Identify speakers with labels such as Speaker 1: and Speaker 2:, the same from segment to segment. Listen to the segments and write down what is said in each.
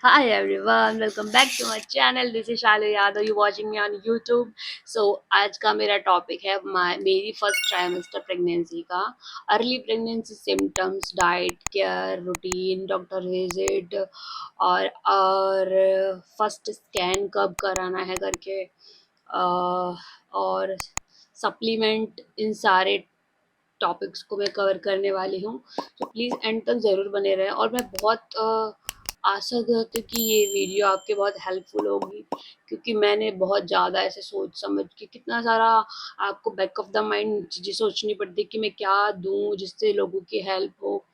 Speaker 1: Hi everyone, welcome back to my channel. This is Shalu Yadav. You watching me on YouTube. So आज का मेरा topic है मेरी first trimester pregnancy का। Early pregnancy symptoms, diet, care, routine, doctor visit और first scan कब कराना है करके, और सप्लीमेंट, इन सारे टॉपिक्स को मैं कवर करने वाली हूँ। तो प्लीज़ एंड तक ज़रूर बने रहें, और मैं बहुत आशा करती हूँ कि ये वीडियो आपके बहुत हेल्पफुल होगी, क्योंकि मैंने बहुत ज़्यादा ऐसे सोच समझ के कितना सारा आपको बैक ऑफ द माइंड चीज़ें सोचनी पड़ती है कि मैं क्या दूँ जिससे लोगों की हेल्प हो।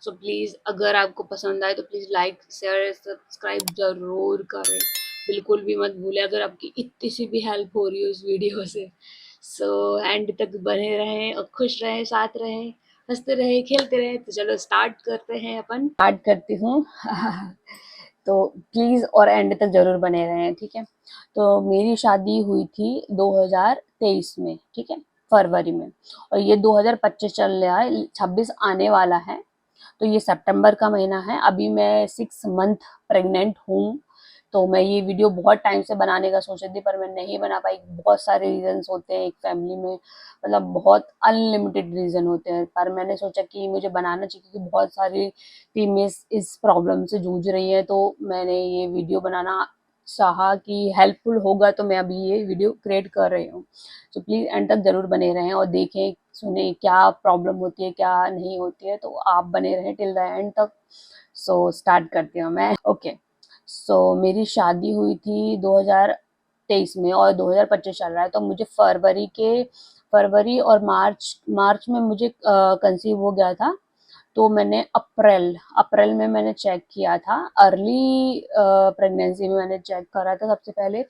Speaker 1: सो प्लीज़ अगर आपको पसंद आए तो प्लीज़ लाइक शेयर सब्सक्राइब ज़रूर करें, बिल्कुल भी मत भूलें अगर आपकी इतनी सी भी हेल्प हो रही हो इस वीडियो से। सो एंड तक बने रहें और खुश रहें, साथ रहें, हंसते रहे, खेलते रहे। तो चलो स्टार्ट करते हैं, अपन स्टार्ट करती हूँ। तो प्लीज़ और एंड तक ज़रूर बने रहें, ठीक है। तो मेरी शादी हुई थी 2023 में, ठीक है, फरवरी में, और ये 2025 चल रहा है, 26 आने वाला है। तो ये सितंबर का महीना है। अभी मैं 6 मंथ प्रेग्नेंट हूँ। तो मैं ये वीडियो बहुत टाइम से बनाने का सोच रही थी, पर मैं नहीं बना पाई। बहुत सारे रीजंस होते हैं एक फैमिली में, मतलब बहुत अनलिमिटेड रीजन होते हैं, पर मैंने सोचा कि मुझे बनाना चाहिए क्योंकि बहुत सारी फीमेल्स इस प्रॉब्लम से जूझ रही हैं। तो मैंने ये वीडियो बनाना चाहा कि हेल्पफुल होगा, तो मैं अभी ये वीडियो क्रिएट कर रही हूँ। तो प्लीज़ एंड तक ज़रूर बने रहें और देखें, सुने क्या प्रॉब्लम होती है, क्या नहीं होती है। तो आप बने रहें टिल द एंड तक। सो स्टार्ट करती हूँ मैं। ओके, सो मेरी शादी हुई थी 2023 में और 2025 चल रहा है। तो मुझे फरवरी और मार्च मार्च में मुझे कंसीव हो गया था। तो मैंने अप्रैल अप्रैल में मैंने चेक किया था। अर्ली प्रेगनेंसी में मैंने चेक करा था सबसे पहले,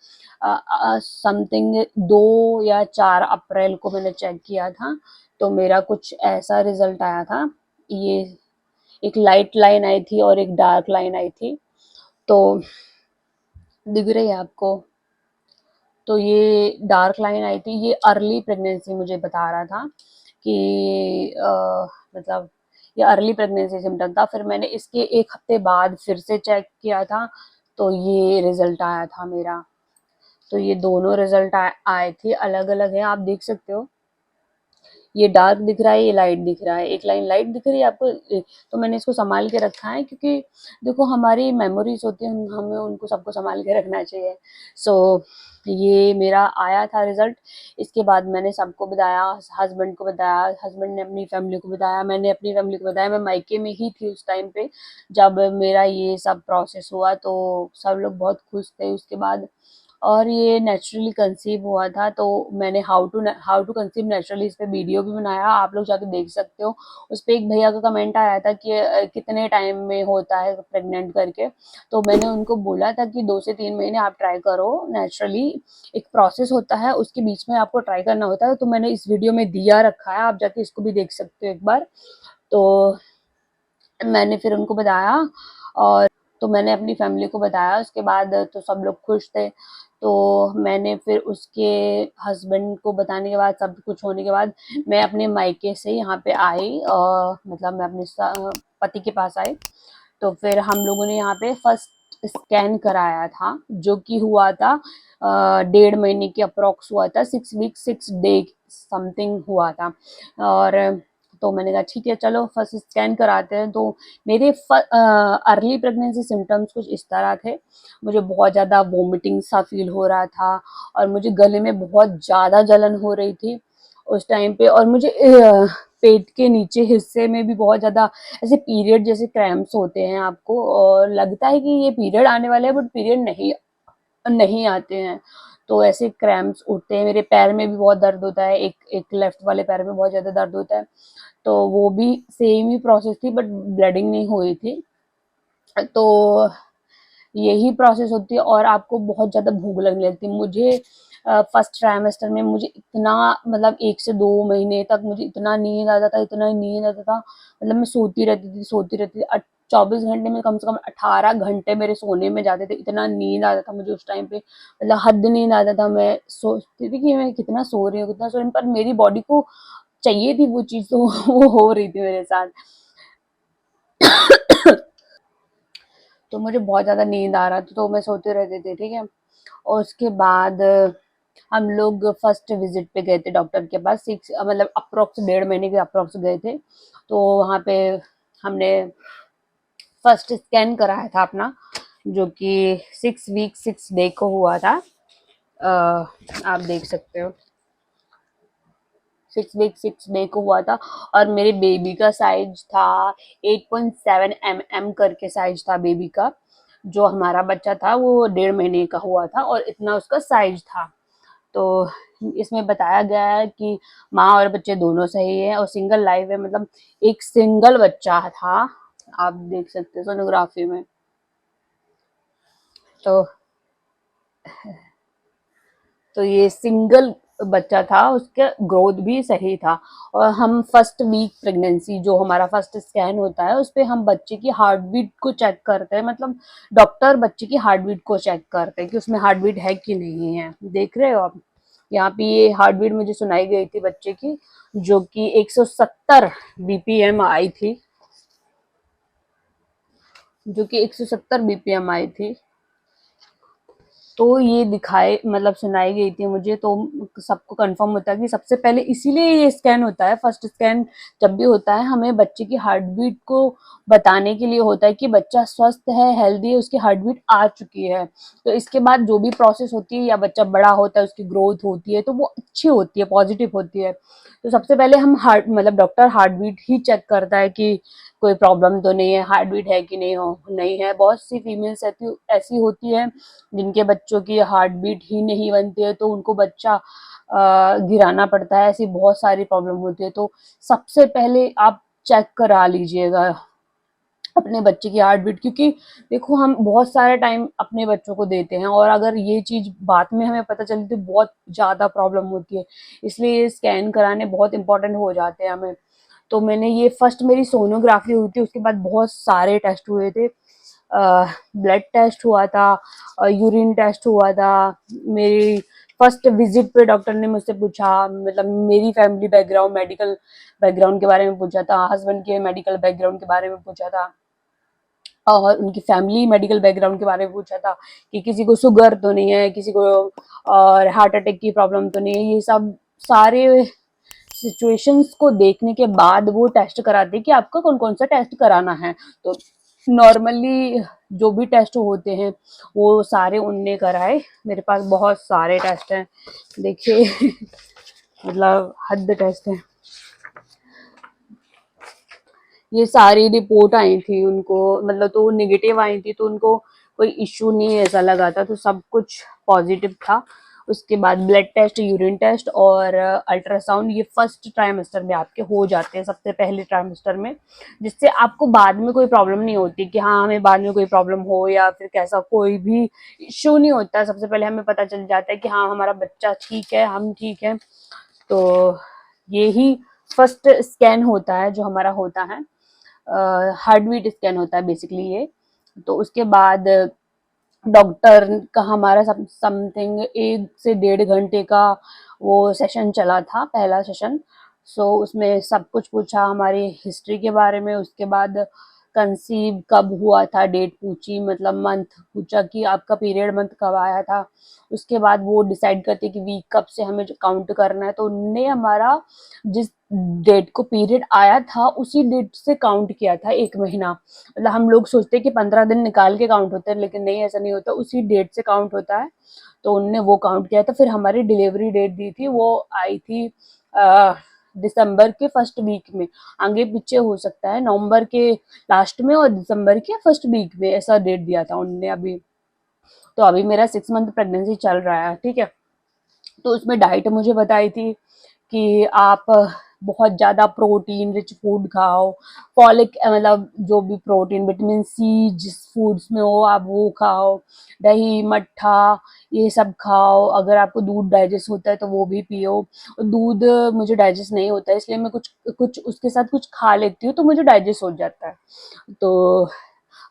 Speaker 1: समथिंग 2 या 4 अप्रैल को मैंने चेक किया था। तो मेरा कुछ ऐसा रिजल्ट आया था। ये एक लाइट लाइन आई थी और एक डार्क लाइन आई थी। तो दिख रही है आपको? तो ये डार्क लाइन आई थी, ये अर्ली प्रेगनेंसी मुझे बता रहा था कि मतलब ये अर्ली प्रेगनेंसी सिम्टम था। फिर मैंने इसके 1 हफ्ते बाद फिर से चेक किया था, तो ये रिजल्ट आया था मेरा। तो ये दोनों रिजल्ट आए थे, अलग अलग है, आप देख सकते हो। ये डार्क दिख रहा है, ये लाइट दिख रहा है। एक लाइन लाइट दिख रही है आपको। तो मैंने इसको संभाल के रखा है, क्योंकि देखो हमारी मेमोरीज होती हैं, हमें उनको सबको संभाल के रखना चाहिए। सो ये मेरा आया था रिजल्ट। इसके बाद मैंने सबको बताया, हस्बैंड को बताया, हस्बैंड ने अपनी फैमिली को बताया, मैंने अपनी फैमिली को बताया। मैं मायके में ही थी उस टाइम पे जब मेरा ये सब प्रोसेस हुआ। तो सब लोग बहुत खुश थे उसके बाद। और ये नेचुरली कंसीव हुआ था। तो मैंने हाउ टू कंसीव नेचुरली इस पे वीडियो भी बनाया, आप लोग जाके देख सकते हो। उस पे एक भैया का कमेंट आया था कि कितने टाइम में होता है प्रेग्नेंट करके। तो मैंने उनको बोला था कि 2 से 3 महीने आप ट्राई करो नेचुरली। एक प्रोसेस होता है, उसके बीच में आपको ट्राई करना होता है। तो मैंने इस वीडियो में दिया रखा है, आप जाके इसको भी देख सकते हो एक बार। तो मैंने फिर उनको बताया, और तो मैंने अपनी फैमिली को बताया। उसके बाद तो सब लोग खुश थे। तो मैंने फिर उसके हस्बैंड को बताने के बाद, सब कुछ होने के बाद, मैं अपने मायके से यहाँ पे आई, मतलब मैं अपने पति के पास आई। तो फिर हम लोगों ने यहाँ पे फर्स्ट स्कैन कराया था, जो कि हुआ था 1.5 महीने के अप्रोक्स हुआ था, 6 वीक 6 डे समथिंग हुआ था। और तो मैंने कहा ठीक है चलो फर्स्ट स्कैन कराते हैं। तो मेरे अर्ली प्रेगनेंसी सिम्टम्स कुछ इस तरह थे। मुझे बहुत ज़्यादा वोमिटिंग सा फील हो रहा था, और मुझे गले में बहुत ज़्यादा जलन हो रही थी उस टाइम पे। और मुझे पेट के नीचे हिस्से में भी बहुत ज़्यादा ऐसे पीरियड जैसे क्रैम्प्स होते हैं आपको, और लगता है कि ये पीरियड आने वाले हैं, बट पीरियड नहीं नहीं आते हैं। तो ऐसे क्रैम्प्स उठते हैं। मेरे पैर में भी बहुत दर्द होता है, एक एक लेफ्ट वाले पैर में बहुत ज़्यादा दर्द होता है। तो वो भी सेम ही प्रोसेस थी, बट ब्लीडिंग नहीं हुई थी। तो यही प्रोसेस होती है और आपको बहुत ज़्यादा भूख लगने लगती है। मुझे फर्स्ट ट्राइमेस्टर में मुझे इतना मतलब 1 से 2 महीने तक मुझे इतना नींद आता था, इतना नींद आता था, मतलब मैं सोती रहती थी। 24 घंटे में कम से कम 18 घंटे मेरे सोने में जाते थे, इतना नींद आता था मुझे उस टाइम पे, मतलब हद नींद आता था। मैं सोचती थी कि मैं कितना सो रही हूँ, कितना सो रही हूँ, पर मेरी बॉडी को चाहिए थी वो चीज़, तो वो हो रही थी मेरे साथ। तो मुझे बहुत ज़्यादा नींद आ रहा था, तो मैं सोते रहती थी, ठीक है। और उसके बाद हम लोग फर्स्ट विजिट पे गए थे डॉक्टर के पास, 6 मतलब अप्रॉक्स 1.5 महीने के अप्रॉक्स गए थे। तो वहाँ पे हमने फर्स्ट स्कैन कराया था अपना, जो कि 6 वीक 6 डे को हुआ था। आप देख सकते हो 6 वीक 6 डे को हुआ था। और मेरे बेबी का साइज था 8.7 करके साइज था बेबी का। जो हमारा बच्चा था वो 1.5 महीने का हुआ था और इतना उसका साइज था। तो इसमें बताया गया है कि माँ और बच्चे दोनों सही है और सिंगल लाइफ है, मतलब एक सिंगल बच्चा था। आप देख सकते हो सोनोग्राफी में। तो ये सिंगल बच्चा था, उसका ग्रोथ भी सही था। और हम फर्स्ट वीक प्रेगनेंसी जो हमारा फर्स्ट स्कैन होता है उस पे हम बच्चे की हार्ट बीट को चेक करते हैं, मतलब डॉक्टर बच्चे की हार्ट बीट को चेक करते हैं कि उसमें हार्ट बीट है कि नहीं है। देख रहे हो आप यहाँ पे, ये हार्ट बीट मुझे सुनाई गई थी बच्चे की, जो कि 170 बीपीएम आई थी, जो कि 170 बीपीएम आई थी। तो ये दिखाए मतलब सुनाई गई थी मुझे। तो सबको कंफर्म होता है कि सबसे पहले इसीलिए ये स्कैन होता है, फर्स्ट स्कैन जब भी होता है हमें बच्चे की हार्ट बीट को बताने के लिए होता है कि बच्चा स्वस्थ है, हेल्दी है, उसकी हार्ट बीट आ चुकी है। तो इसके बाद जो भी प्रोसेस होती है या बच्चा बड़ा होता है उसकी ग्रोथ होती है तो वो अच्छी होती है, पॉजिटिव होती है। तो सबसे पहले हम हार्ट मतलब डॉक्टर हार्ट बीट ही चेक करता है कि कोई प्रॉब्लम तो नहीं है, हार्ट बीट है कि नहीं है। बहुत सी फीमेल्स ऐसी ऐसी होती है जिनके बच्चों की हार्ट बीट ही नहीं बनती है, तो उनको बच्चा गिराना पड़ता है। ऐसी बहुत सारी प्रॉब्लम होती है। तो सबसे पहले आप चेक करा लीजिएगा अपने बच्चे की हार्ट बीट, क्योंकि देखो हम बहुत सारा टाइम अपने बच्चों को देते हैं और अगर ये चीज बाद में हमें पता चलती तो बहुत ज्यादा प्रॉब्लम होती है। इसलिए ये स्कैन कराने बहुत इंपॉर्टेंट हो जाते हैं हमें। तो मैंने ये फर्स्ट मेरी सोनोग्राफी हुई थी, उसके बाद बहुत सारे टेस्ट हुए थे। ब्लड टेस्ट हुआ था, यूरिन टेस्ट हुआ था। मेरी फर्स्ट विजिट पे डॉक्टर ने मुझसे पूछा, मतलब मेरी फैमिली बैकग्राउंड, मेडिकल बैकग्राउंड के बारे में पूछा था, हस्बैंड के मेडिकल बैकग्राउंड के बारे में पूछा था और उनकी फैमिली मेडिकल बैकग्राउंड के बारे में पूछा था कि किसी को शुगर तो नहीं है, किसी को और हार्ट अटैक की प्रॉब्लम तो नहीं है। ये सब सारे सिचुएशंस को देखने के बाद वो टेस्ट कराते हैं कि आपका कौन कौन सा टेस्ट कराना है। तो नॉर्मली जो भी टेस्ट होते हैं वो सारे उनने कराए। मेरे पास बहुत सारे टेस्ट हैं, देखिए मतलब हद टेस्ट है। ये सारी रिपोर्ट आई थी उनको, मतलब तो नेगेटिव आई थी, तो उनको कोई इश्यू नहीं ऐसा लगा था, तो सब कुछ पॉजिटिव था। उसके बाद ब्लड टेस्ट, यूरिन टेस्ट और अल्ट्रासाउंड ये फर्स्ट ट्राइमेस्टर में आपके हो जाते हैं, सबसे पहले ट्राइमेस्टर में, जिससे आपको बाद में कोई प्रॉब्लम नहीं होती कि हाँ हमें बाद में कोई प्रॉब्लम हो या फिर कैसा कोई भी इश्यू नहीं होता। सबसे पहले हमें पता चल जाता है कि हाँ हमारा बच्चा ठीक है, हम ठीक है। तो ये ही फर्स्ट स्कैन होता है जो हमारा होता है, हार्ट बीट स्कैन होता है बेसिकली ये। तो उसके बाद डॉक्टर का हमारा समथिंग 1 से 1.5 घंटे का वो सेशन चला था, पहला सेशन। सो उसमें सब कुछ पूछा हमारी हिस्ट्री के बारे में। उसके बाद कंसीव कब हुआ था, डेट पूछी, मतलब मंथ पूछा कि आपका पीरियड मंथ कब आया था। उसके बाद वो डिसाइड करते कि वीक कब से हमें काउंट करना है। तो उनने हमारा जिस डेट को पीरियड आया था उसी डेट से काउंट किया था 1 महीना। मतलब हम लोग सोचते हैं कि 15 दिन निकाल के काउंट होता है, लेकिन नहीं, ऐसा नहीं होता, उसी डेट से काउंट होता है। तो उनने वो काउंट किया था। फिर हमारी डिलीवरी डेट दी थी, वो आई थी दिसंबर के फर्स्ट वीक में। आगे पीछे हो सकता है, नवंबर के लास्ट में और दिसंबर के फर्स्ट वीक में, ऐसा डेट दिया था उनने अभी। तो अभी मेरा 6 मंथ प्रेगनेंसी चल रहा है, ठीक है। तो उसमें डाइट मुझे बताई थी कि आप बहुत ज़्यादा प्रोटीन रिच फूड खाओ, फॉलिक मतलब जो भी प्रोटीन विटामिन सी जिस फूड्स में हो आप वो खाओ, दही मट्ठा ये सब खाओ। अगर आपको दूध डाइजेस्ट होता है तो वो भी पियो। दूध मुझे डाइजेस्ट नहीं होता है, इसलिए मैं कुछ कुछ उसके साथ कुछ खा लेती हूँ तो मुझे डाइजेस्ट हो जाता है। तो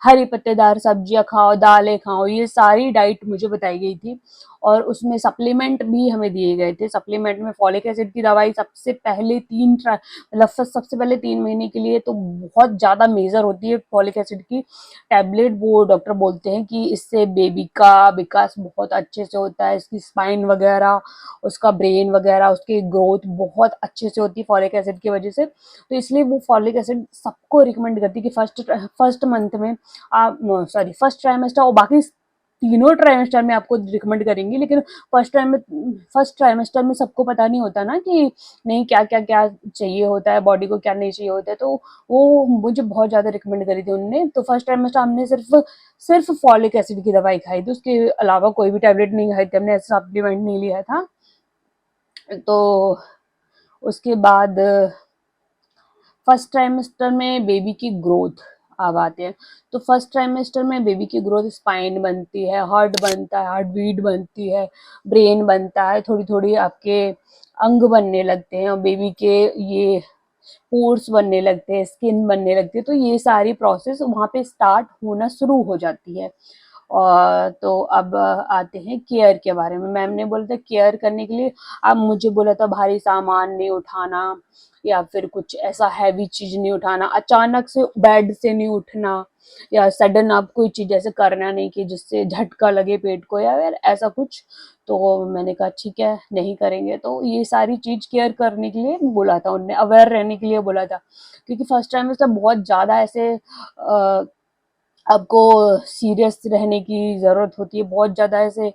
Speaker 1: हरी पत्तेदार सब्जियाँ खाओ, दालें खाओ, ये सारी डाइट मुझे बताई गई थी। और उसमें सप्लीमेंट भी हमें दिए गए थे। सप्लीमेंट में फॉलिक एसिड की दवाई सबसे पहले 3 मतलब सबसे पहले 3 महीने के लिए तो बहुत ज़्यादा मेजर होती है फॉलिक एसिड की टैबलेट। वो डॉक्टर बोलते हैं कि इससे बेबी का विकास बहुत अच्छे से होता है, इसकी स्पाइन वगैरह, उसका ब्रेन वगैरह, उसकी ग्रोथ बहुत अच्छे से होती है फॉलिक एसिड की वजह से। तो इसलिए वो फॉलिक एसिड सबको रिकमेंड करती है कि फर्स्ट मंथ में आप सॉरी फर्स्ट ट्राइमेस्टर और बाकी तीनों ट्राइमेस्टर में आपको रिकमेंड करेंगी, लेकिन फर्स्ट ट्राइमेस्टर में सबको पता नहीं होता ना कि नहीं क्या क्या क्या चाहिए होता है बॉडी को, क्या नहीं चाहिए होता है। तो वो मुझे बहुत ज़्यादा रिकमेंड करी थी उन्होंने। तो फर्स्ट ट्राइमेस्टर हमने सिर्फ फॉलिक एसिड की दवाई खाई थी, उसके अलावा कोई भी टैबलेट नहीं खाई थी हमने, ऐसा सप्लीमेंट नहीं लिया था। तो उसके बाद फर्स्ट ट्राइमेस्टर में बेबी की ग्रोथ अब आते हैं। तो फर्स्ट ट्राइमेस्टर में बेबी की ग्रोथ, स्पाइन बनती है, हार्ट बनता है, हार्ट बीट बनती है, ब्रेन बनता है, थोड़ी थोड़ी आपके अंग बनने लगते हैं और बेबी के ये पोर्स बनने लगते हैं, स्किन बनने लगती है। तो ये सारी प्रोसेस वहाँ पे स्टार्ट होना शुरू हो जाती है। और तो अब आते हैं केयर के बारे में। मैम ने बोला था केयर करने के लिए, अब मुझे बोला था भारी सामान नहीं उठाना या फिर कुछ ऐसा हैवी चीज नहीं उठाना, अचानक से बेड से नहीं उठना, या सडन आप कोई चीज ऐसे करना नहीं कि जिससे झटका लगे पेट को या फिर ऐसा कुछ। तो मैंने कहा ठीक है नहीं करेंगे। तो ये सारी चीज केयर करने के लिए बोला था उनने, अवेयर रहने के लिए बोला था। क्योंकि फर्स्ट टाइम में सब बहुत ज्यादा ऐसे आपको सीरियस रहने की ज़रूरत होती है, बहुत ज़्यादा ऐसे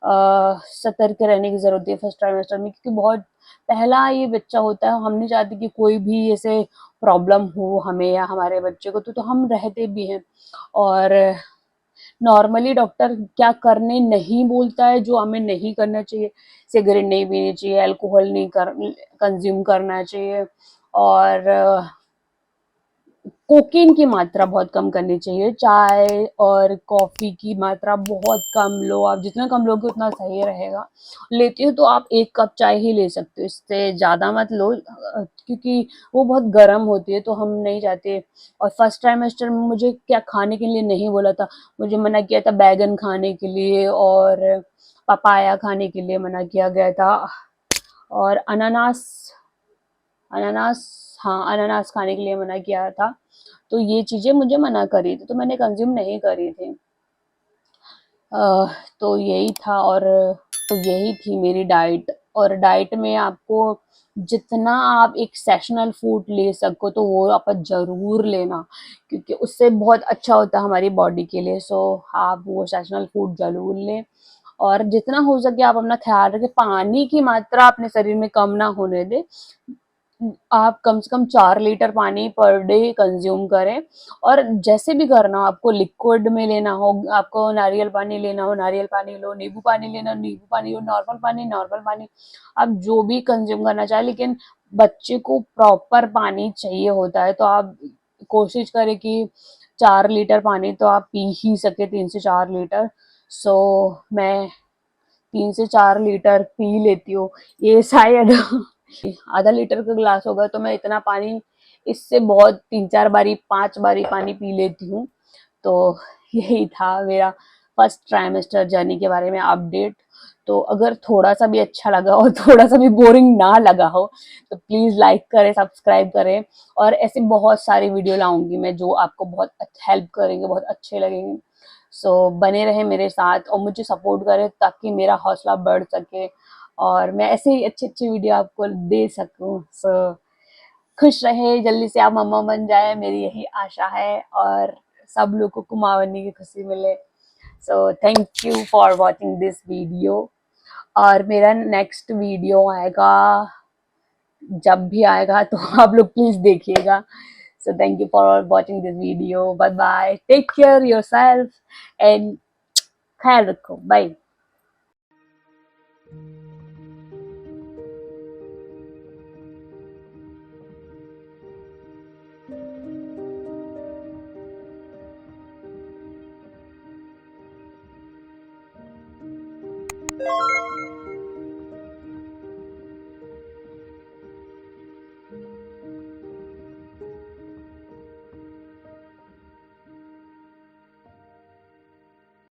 Speaker 1: सतर्क रहने की ज़रूरत है फर्स्ट ट्राइमेस्टर में, क्योंकि बहुत पहला ये बच्चा होता है। हम नहीं चाहते कि कोई भी ऐसे प्रॉब्लम हो हमें या हमारे बच्चे को, तो हम रहते भी हैं। और नॉर्मली डॉक्टर क्या करने नहीं बोलता है, जो हमें नहीं करना चाहिए, सिगरेट नहीं पीनी चाहिए, अल्कोहल नहीं कंज्यूम करना चाहिए, और कोकीन की मात्रा बहुत कम करनी चाहिए। चाय और कॉफ़ी की मात्रा बहुत कम लो, आप जितना कम लोगे उतना सही रहेगा। लेते हो तो आप 1 कप चाय ही ले सकते हो, इससे ज़्यादा मत लो, क्योंकि वो बहुत गर्म होती है तो हम नहीं चाहते। और फर्स्ट ट्राइमेस्टर में मुझे क्या खाने के लिए नहीं बोला था, मुझे मना किया था बैंगन खाने के लिए और पपाया खाने के लिए मना किया गया था, और अनानास अनानास हाँ, अनानास खाने के लिए मना किया था। तो ये चीज़ें मुझे मना करी थी, तो मैंने कंज़्यूम नहीं करी थी। तो यही था। और तो यही थी मेरी डाइट। और डाइट में आपको जितना आप एक सेशनल फूड ले सको तो वो आप ज़रूर लेना, क्योंकि उससे बहुत अच्छा होता है हमारी बॉडी के लिए। सो आप वो सेशनल फूड ज़रूर लें, और जितना हो सके आप अपना ख्याल रखें, पानी की मात्रा अपने शरीर में कम ना होने दें। आप कम से कम 4 लीटर पानी पर डे कंज्यूम करें। और जैसे भी करना हो, आपको लिक्विड में लेना हो, आपको नारियल पानी लेना हो नारियल पानी लो, नींबू पानी लेना हो नींबू पानी लो, नॉर्मल पानी, आप जो भी कंज्यूम करना चाहें। लेकिन बच्चे को प्रॉपर पानी चाहिए होता है, तो आप कोशिश करें कि 4 लीटर पानी तो आप पी ही सके, 3 से 4 लीटर। सो मैं 3 से 4 लीटर पी लेती हूँ। ये शायद आधा लीटर का ग्लास होगा तो मैं इतना पानी इससे बहुत 3 4 बारी 5 बारी पानी पी लेती हूँ। तो यही था मेरा फर्स्ट ट्राइमेस्टर जर्नी के बारे में अपडेट। तो अगर थोड़ा सा भी अच्छा लगा और थोड़ा सा भी बोरिंग ना लगा हो तो प्लीज़ लाइक करें, सब्सक्राइब करें। और ऐसे बहुत सारी वीडियो लाऊंगी मैं जो आपको बहुत हेल्प करेंगे, बहुत अच्छे लगेंगे। सो बने रहे मेरे साथ और मुझे सपोर्ट करें ताकि मेरा हौसला बढ़ सके और मैं ऐसे ही अच्छी अच्छी वीडियो आपको दे सकूं। सो खुश रहे, जल्दी से आप मम्मा बन जाए, मेरी यही आशा है, और सब लोगों को माँ बनने की खुशी मिले। सो thank you for watching this video. और मेरा नेक्स्ट वीडियो आएगा, जब भी आएगा तो आप लोग प्लीज देखिएगा। So thank you for watching this video. Bye bye, take care yourself and ख्याल रखो। बाय।